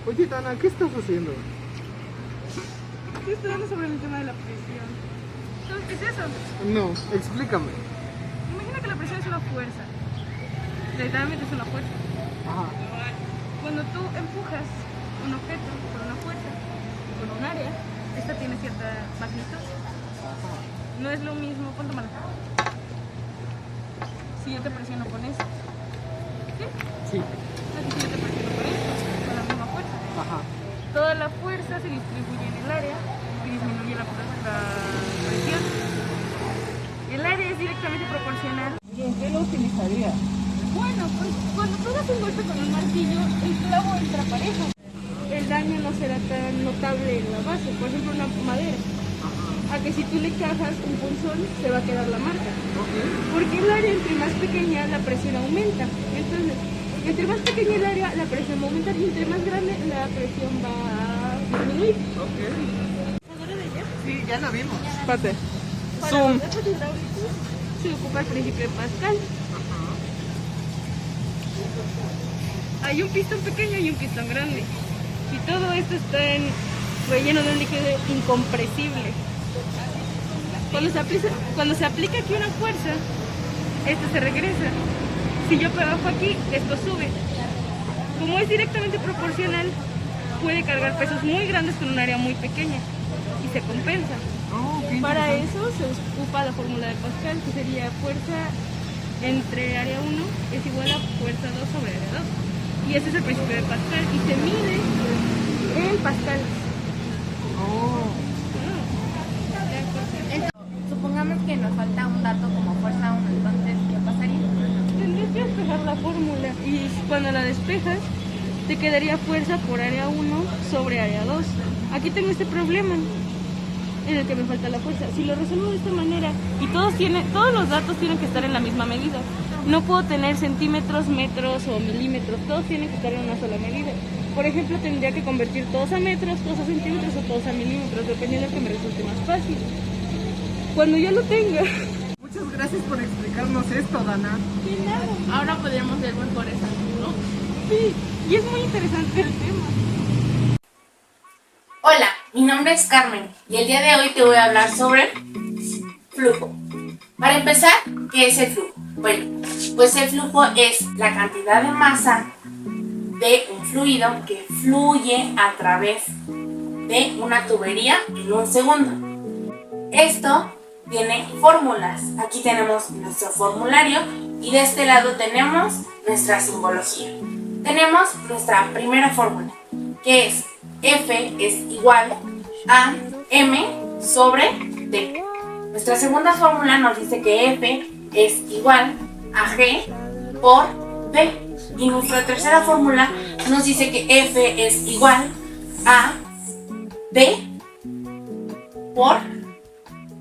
Oye, Dana, ¿qué estás haciendo? Estoy estudiando sobre el tema de la presión. ¿Sabes qué es eso? No, explícame. Imagina que la presión es una fuerza. Literalmente es una fuerza. Ajá. Cuando tú empujas un objeto con una fuerza, con un área, esta tiene cierta magnitud. No es lo mismo. ¿Cuánto manejas? Si yo te presiono con esto. ¿Sí? Sí. Aquí si yo te presiono con esto, con la misma fuerza. Ajá. Toda la fuerza se distribuye en el área y disminuye la presión. El área es directamente proporcional. ¿Y en qué lo utilizaría? Bueno, pues cuando tú das un golpe con un martillo, el clavo entra parejo. El daño no será tan notable en la base, por ejemplo una madera. A que si tú le cajas un punzón, se va a quedar la marca. Porque el área entre más pequeña, la presión aumenta. Entonces, entre más pequeña el área, la presión va a aumentar y entre más grande, la presión va a disminuir. ¿Ahora de ella? Sí, ya lo vimos. Espérate. Para Zoom. los datos hidráulicos se ocupa el principio de Pascal. Hay un pistón pequeño y un pistón grande. Y todo esto está relleno de un líquido incompresible. Cuando se aplica aquí una fuerza, esto se regresa. Si yo trabajo aquí, esto sube. Como es directamente proporcional, puede cargar pesos muy grandes con un área muy pequeña y se compensa. Para eso se ocupa la fórmula de Pascal, que sería fuerza entre área 1 es igual a fuerza 2 sobre área 2. Y ese es el principio de Pascal y se mide en Pascal. Supongamos que nos falta un dato como fuerza 1, entonces, ¿qué pasaría? Tendrías que despejar la fórmula y cuando la despejas te quedaría fuerza por área 1 sobre área 2. Aquí tengo este problema en el que me falta la fuerza. Si lo resuelvo de esta manera y todos los datos tienen que estar en la misma medida. No puedo tener centímetros, metros o milímetros, todos tienen que estar en una sola medida. Por ejemplo, tendría que convertir todos a metros, todos a centímetros o todos a milímetros, dependiendo de que me resulte más fácil. Cuando ya lo tenga. Muchas gracias por explicarnos esto, Dana. De nada. Ahora podríamos ver mejores ángulos. Sí, y es muy interesante el tema. Hola, mi nombre es Carmen y el día de hoy te voy a hablar sobre flujo. Para empezar, ¿qué es el flujo? Bueno, pues el flujo es la cantidad de masa de un fluido que fluye a través de una tubería en un segundo. Esto tiene fórmulas. Aquí tenemos nuestro formulario y de este lado tenemos nuestra simbología. Tenemos nuestra primera fórmula, que es F es igual a M sobre T. Nuestra segunda fórmula nos dice que F es igual a G por B. Y nuestra tercera fórmula nos dice que F es igual a D por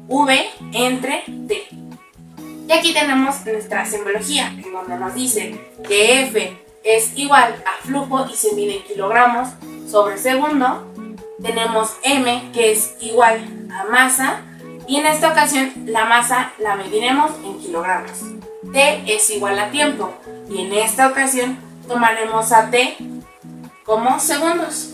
V entre T. Y aquí tenemos nuestra simbología, en donde nos dice que F es igual a flujo y se mide en kilogramos sobre segundo. Tenemos M, que es igual a masa, y en esta ocasión la masa la mediremos en kilogramos. T es igual a tiempo, y en esta ocasión tomaremos a T como segundos.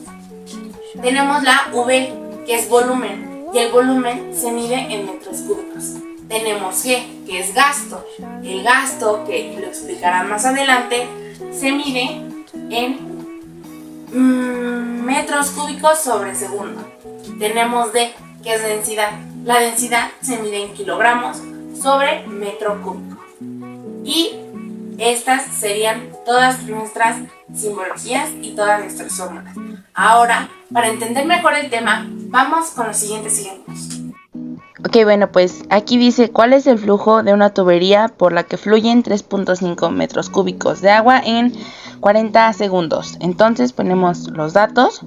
Tenemos la V, que es volumen, y el volumen se mide en metros cúbicos. Tenemos G, que es gasto. El gasto, que lo explicarán más adelante, se mide en metros cúbicos sobre segundo. Tenemos D, que es densidad. La densidad se mide en kilogramos sobre metro cúbico. Y estas serían todas nuestras simbologías y todas nuestras fórmulas. Ahora, para entender mejor el tema, vamos con los siguientes ejemplos. Ok, bueno, pues aquí dice cuál es el flujo de una tubería por la que fluyen 3.5 metros cúbicos de agua en 40 segundos. Entonces ponemos los datos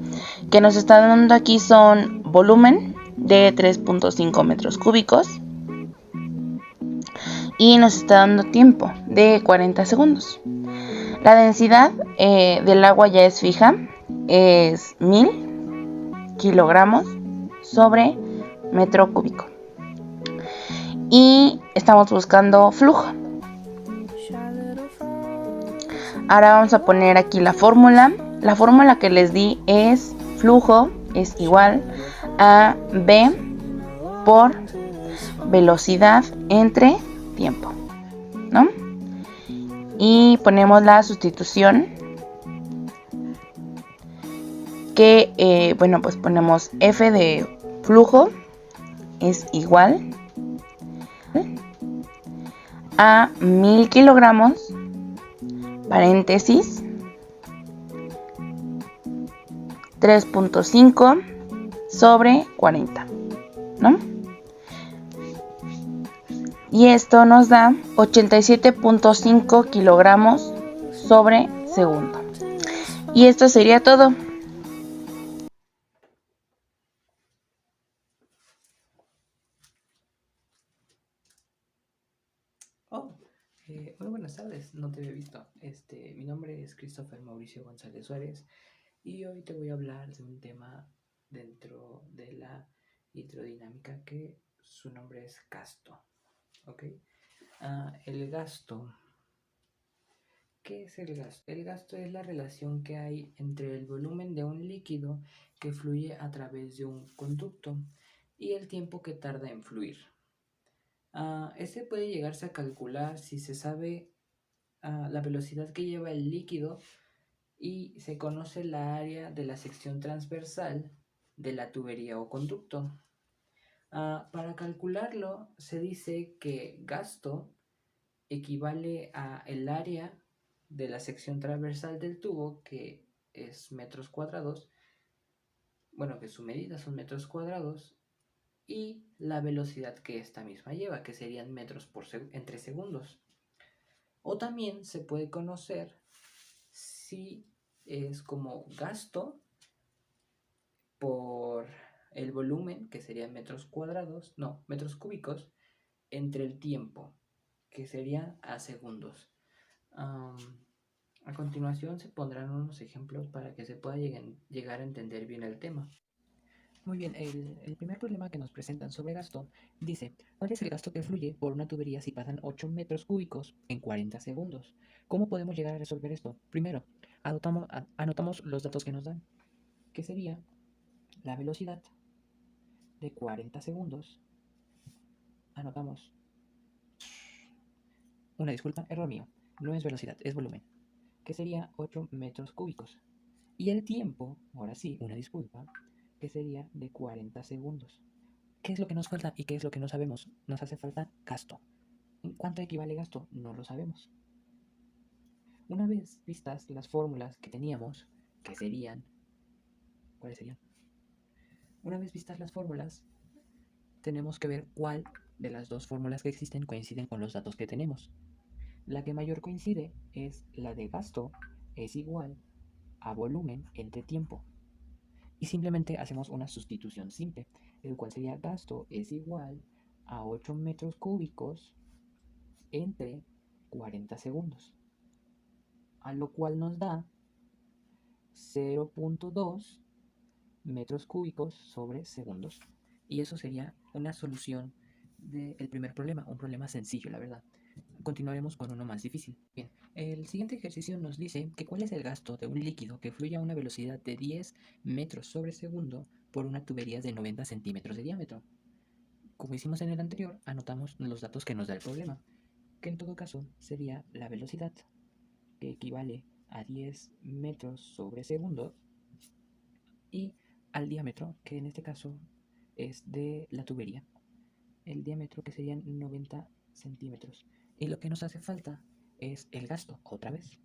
que nos están dando aquí son volumen de 3.5 metros cúbicos y nos está dando tiempo de 40 segundos. La densidad del agua ya es fija, es 1000 kilogramos sobre metro cúbico. Y estamos buscando flujo. Ahora vamos a poner aquí la fórmula. la fórmula que les di es flujo es igual a B por velocidad entre tiempo, ¿no? Y ponemos la sustitución que, bueno, pues ponemos F de flujo es igual a 1000 kilogramos, paréntesis, 3.5 sobre 40, ¿no? Y esto nos da 87.5 kilogramos sobre segundo. Y esto sería todo. Oh, muy buenas tardes, no te había visto. Mi nombre es Christopher Mauricio González Suárez y hoy te voy a hablar de un tema dentro de la hidrodinámica que su nombre es gasto. ¿Ok? El gasto. ¿Qué es el gasto? El gasto es la relación que hay entre el volumen de un líquido que fluye a través de un conducto y el tiempo que tarda en fluir. Este puede llegarse a calcular si se sabe la velocidad que lleva el líquido y se conoce la área de la sección transversal de la tubería o conducto. Para calcularlo se dice que gasto equivale a el área de la sección transversal del tubo, que es metros cuadrados, bueno, que su medida son metros cuadrados, y la velocidad que esta misma lleva, que serían metros entre segundos. O también se puede conocer si es como gasto por el volumen, que serían metros cuadrados, no, metros cúbicos, entre el tiempo, que sería a segundos. A continuación se pondrán unos ejemplos para que se pueda llegar a entender bien el tema. Muy bien, el primer problema que nos presentan sobre gasto dice: ¿cuál es el gasto que fluye por una tubería si pasan 8 metros cúbicos en 40 segundos? ¿Cómo podemos llegar a resolver esto? Primero, anotamos los datos que nos dan, que sería la velocidad de 40 segundos. Anotamos, una disculpa, error mío, no es velocidad, es volumen, que sería 8 metros cúbicos. Y el tiempo, ahora sí, una disculpa, que sería de 40 segundos. ¿Qué es lo que nos falta y qué es lo que no sabemos? Nos hace falta gasto. ¿Cuánto equivale gasto? No lo sabemos. Una vez vistas las fórmulas que teníamos, que serían... ¿Cuáles serían? Una vez vistas las fórmulas, tenemos que ver cuál de las dos fórmulas que existen coinciden con los datos que tenemos. La que mayor coincide es la de gasto es igual a volumen entre tiempo. Y simplemente hacemos una sustitución simple, el cual sería gasto es igual a 8 metros cúbicos entre 40 segundos, a lo cual nos da 0.2 metros cúbicos sobre segundos. Y eso sería una solución del primer problema, un problema sencillo, la verdad. Continuaremos con uno más difícil. Bien, el siguiente ejercicio nos dice que cuál es el gasto de un líquido que fluye a una velocidad de 10 metros sobre segundo por una tubería de 90 centímetros de diámetro. Como hicimos en el anterior, anotamos los datos que nos da el problema, que en todo caso sería la velocidad, que equivale a 10 metros sobre segundo, y al diámetro, que en este caso es de la tubería, el diámetro que serían 90 centímetros. Y lo que nos hace falta es el gasto, otra vez,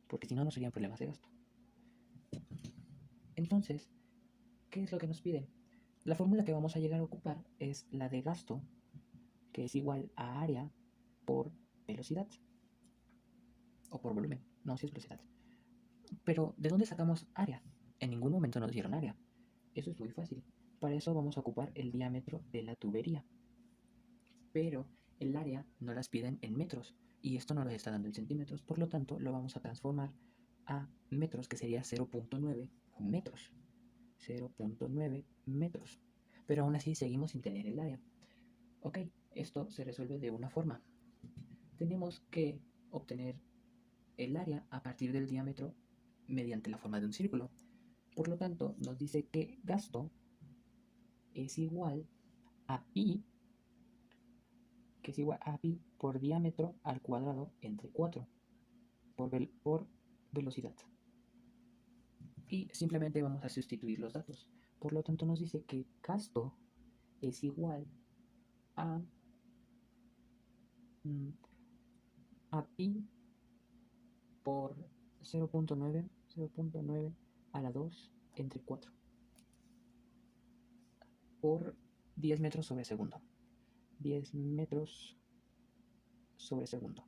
porque si no, no serían problemas de gasto. Entonces, ¿qué es lo que nos piden? La fórmula que vamos a llegar a ocupar es la de gasto, que es igual a área por velocidad, o por volumen, no, si es velocidad. Pero, ¿de dónde sacamos área? En ningún momento nos dieron área. Eso es muy fácil. Para eso vamos a ocupar el diámetro de la tubería. Pero el área no las piden en metros, y esto no lo está dando en centímetros, por lo tanto lo vamos a transformar a metros, que sería 0.9 metros. 0.9 metros. Pero aún así seguimos sin tener el área. Ok, esto se resuelve de una forma. Tenemos que obtener el área a partir del diámetro mediante la forma de un círculo. Por lo tanto, nos dice que gasto es igual a pi, que es igual a pi por diámetro al cuadrado entre 4 por velocidad. Y simplemente vamos a sustituir los datos. Por lo tanto, nos dice que gasto es igual a pi por 0.9 a la 2 entre 4 por 10 metros sobre segundo. 10 metros sobre segundo.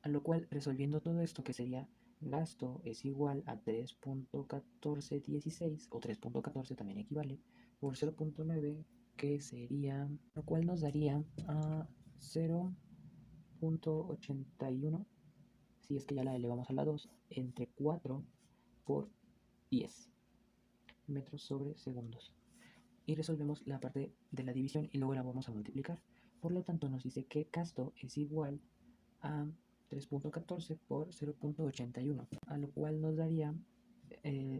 A lo cual, resolviendo todo esto, que sería gasto es igual a 3.1416, o 3.14 también equivale, por 0.9, que sería, lo cual nos daría a 0.81, si es que ya la elevamos a la 2, entre 4 por 10 metros sobre segundos. Y resolvemos la parte de la división y luego la vamos a multiplicar. Por lo tanto, nos dice que gasto es igual a 3.14 por 0.81, a lo cual nos daría,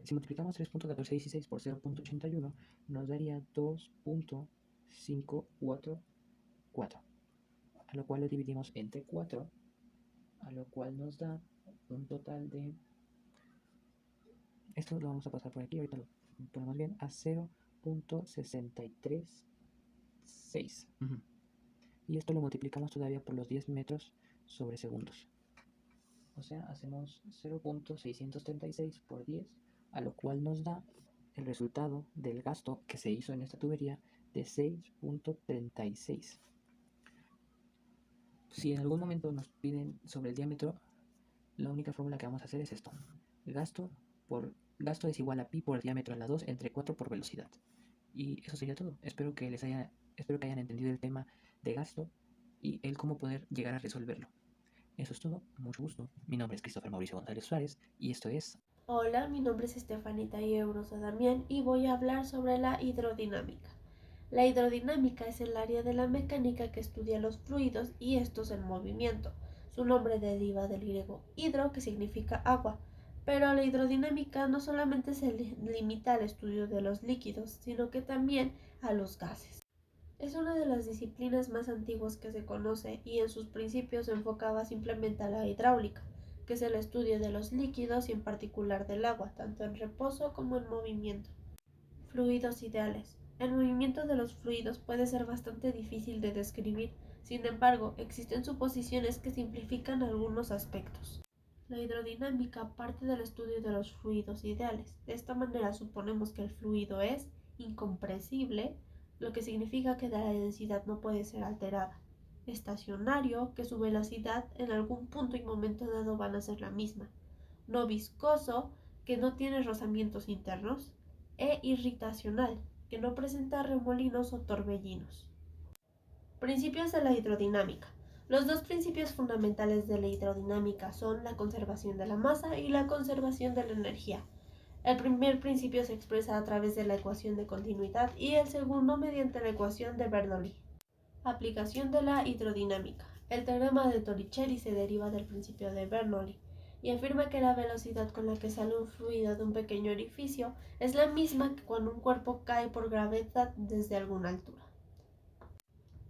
si multiplicamos 3.1416 por 0.81, nos daría 2.544, a lo cual lo dividimos entre 4, a lo cual nos da un total de, esto lo vamos a pasar por aquí, ahorita lo ponemos bien, a 0.636. Y esto lo multiplicamos todavía por los 10 metros sobre segundos. O sea, hacemos 0.636 por 10, a lo cual nos da el resultado del gasto que se hizo en esta tubería de 6.36. Si en algún momento nos piden sobre el diámetro, la única fórmula que vamos a hacer es esto. Gasto es igual a pi por diámetro a la 2 entre 4 por velocidad. Y eso sería todo. Espero que hayan entendido el tema de gasto y el cómo poder llegar a resolverlo. Eso es todo. Mucho gusto. Mi nombre es Christopher Mauricio González Suárez y esto es... Hola, mi nombre es Estefanita Yeurosa Damián y voy a hablar sobre la hidrodinámica. La hidrodinámica es el área de la mecánica que estudia los fluidos y estos en movimiento. Su nombre deriva del griego hidro, que significa agua, pero la hidrodinámica no solamente se limita al estudio de los líquidos, sino que también a los gases. Es una de las disciplinas más antiguas que se conoce y en sus principios se enfocaba simplemente a la hidráulica, que es el estudio de los líquidos y en particular del agua, tanto en reposo como en movimiento. Fluidos ideales. El movimiento de los fluidos puede ser bastante difícil de describir, sin embargo, existen suposiciones que simplifican algunos aspectos. La hidrodinámica parte del estudio de los fluidos ideales. De esta manera suponemos que el fluido es incompresible, lo que significa que la densidad no puede ser alterada. Estacionario, que su velocidad en algún punto y momento dado van a ser la misma. No viscoso, que no tiene rozamientos internos. E irritacional, que no presenta remolinos o torbellinos. Principios de la hidrodinámica. Los dos principios fundamentales de la hidrodinámica son la conservación de la masa y la conservación de la energía. El primer principio se expresa a través de la ecuación de continuidad y el segundo mediante la ecuación de Bernoulli. Aplicación de la hidrodinámica. El teorema de Torricelli se deriva del principio de Bernoulli y afirma que la velocidad con la que sale un fluido de un pequeño orificio es la misma que cuando un cuerpo cae por gravedad desde alguna altura.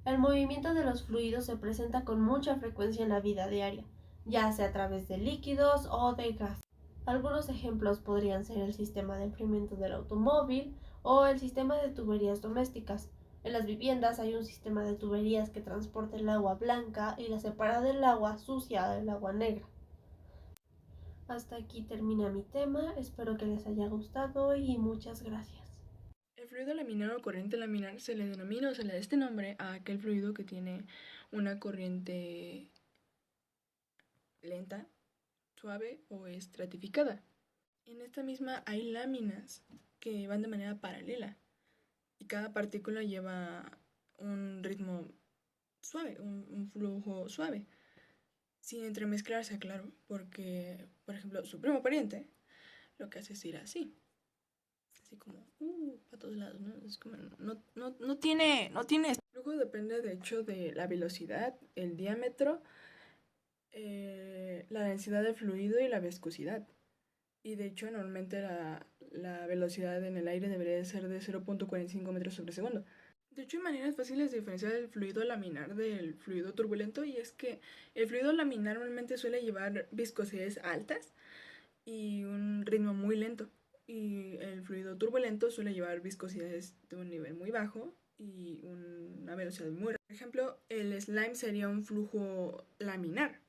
El movimiento de los fluidos se presenta con mucha frecuencia en la vida diaria, ya sea a través de líquidos o de gas. Algunos ejemplos podrían ser el sistema de enfriamiento del automóvil o el sistema de tuberías domésticas. En las viviendas hay un sistema de tuberías que transporta el agua blanca y la separa del agua sucia del agua negra. Hasta aquí termina mi tema, espero que les haya gustado y muchas gracias. El fluido laminar o corriente laminar se le denomina o se le da este nombre a aquel fluido que tiene una corriente lenta, suave o estratificada. En esta misma hay láminas que van de manera paralela y cada partícula lleva un ritmo suave, un flujo suave, sin entremezclarse, claro, porque, por ejemplo, su primo pariente lo que hace es ir así como, para todos lados, ¿no? Es como, no tiene... El flujo depende, de hecho, de la velocidad, el diámetro la densidad del fluido y la viscosidad. Y de hecho, normalmente la velocidad en el aire debería de ser de 0.45 metros sobre segundo. De hecho, hay maneras fáciles de diferenciar el fluido laminar del fluido turbulento, y es que el fluido laminar normalmente suele llevar viscosidades altas y un ritmo muy lento, y el fluido turbulento suele llevar viscosidades de un nivel muy bajo y una velocidad muy rápida. Por ejemplo, el slime sería un flujo laminar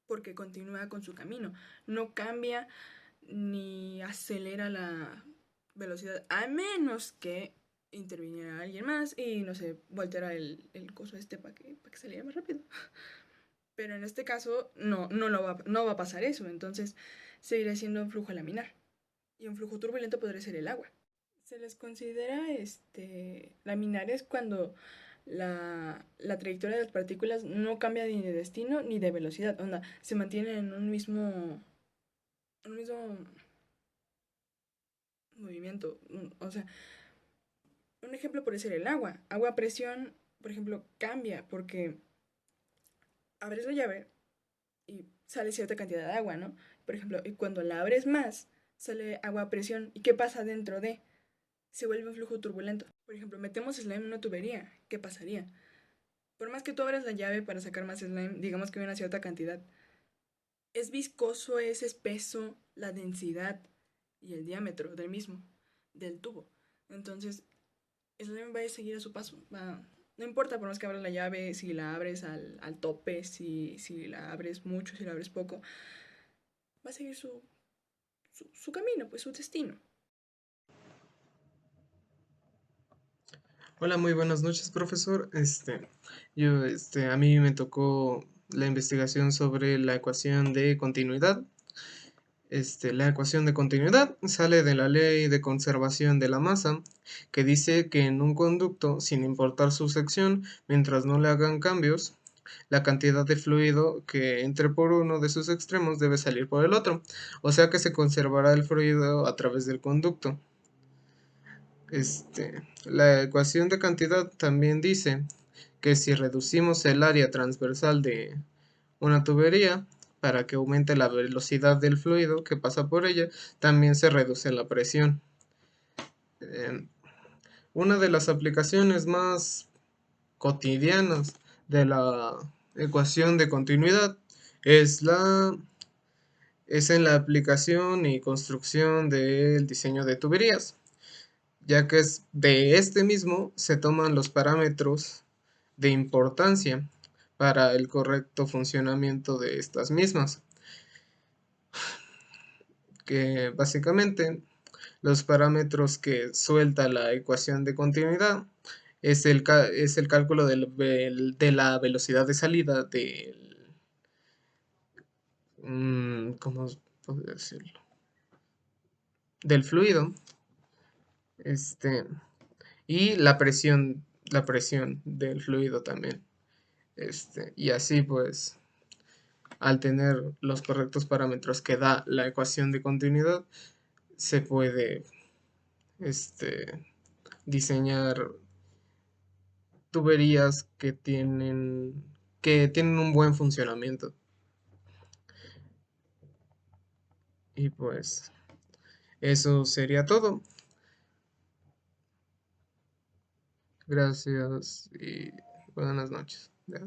porque continúa con su camino, no cambia ni acelera la velocidad, a menos que interviniera alguien más y no sé, volteara el coso para que saliera más rápido. Pero en este caso no va a pasar eso, entonces seguirá siendo un flujo laminar. Y un flujo turbulento podría ser el agua. Se les considera laminares cuando la trayectoria de las partículas no cambia ni de destino ni de velocidad. Onda, se mantiene en un mismo movimiento. O sea, un ejemplo puede ser el agua. Agua a presión, por ejemplo, cambia porque abres la llave y sale cierta cantidad de agua, ¿no? Por ejemplo, y cuando la abres más, sale agua a presión. ¿Y qué pasa dentro de? Se vuelve un flujo turbulento. Por ejemplo, metemos slime en una tubería. ¿Qué pasaría? Por más que tú abras la llave para sacar más slime, digamos que hay una cierta cantidad, es viscoso, es espeso la densidad y el diámetro del mismo, del tubo. Entonces, el slime va a seguir a su paso. No importa por más que abras la llave, si la abres al tope, si la abres mucho, si la abres poco, va a seguir su camino, pues su destino. Hola, muy buenas noches, profesor. A mí me tocó la investigación sobre la ecuación de continuidad. La ecuación de continuidad sale de la ley de conservación de la masa, que dice que en un conducto, sin importar su sección, mientras no le hagan cambios, la cantidad de fluido que entre por uno de sus extremos debe salir por el otro, o sea que se conservará el fluido a través del conducto. La ecuación de cantidad también dice que si reducimos el área transversal de una tubería para que aumente la velocidad del fluido que pasa por ella, también se reduce la presión. Una de las aplicaciones más cotidianas de la ecuación de continuidad es en la aplicación y construcción del diseño de tuberías, ya que es de este mismo se toman los parámetros de importancia para el correcto funcionamiento de estas mismas, que básicamente los parámetros que suelta la ecuación de continuidad es el cálculo de la velocidad de salida ¿cómo podría decirlo? Del fluido, y la presión del fluido también. Y así pues, al tener los correctos parámetros que da la ecuación de continuidad, se puede diseñar tuberías que tienen un buen funcionamiento. Y pues eso sería todo. Gracias y buenas noches. ¿Ya?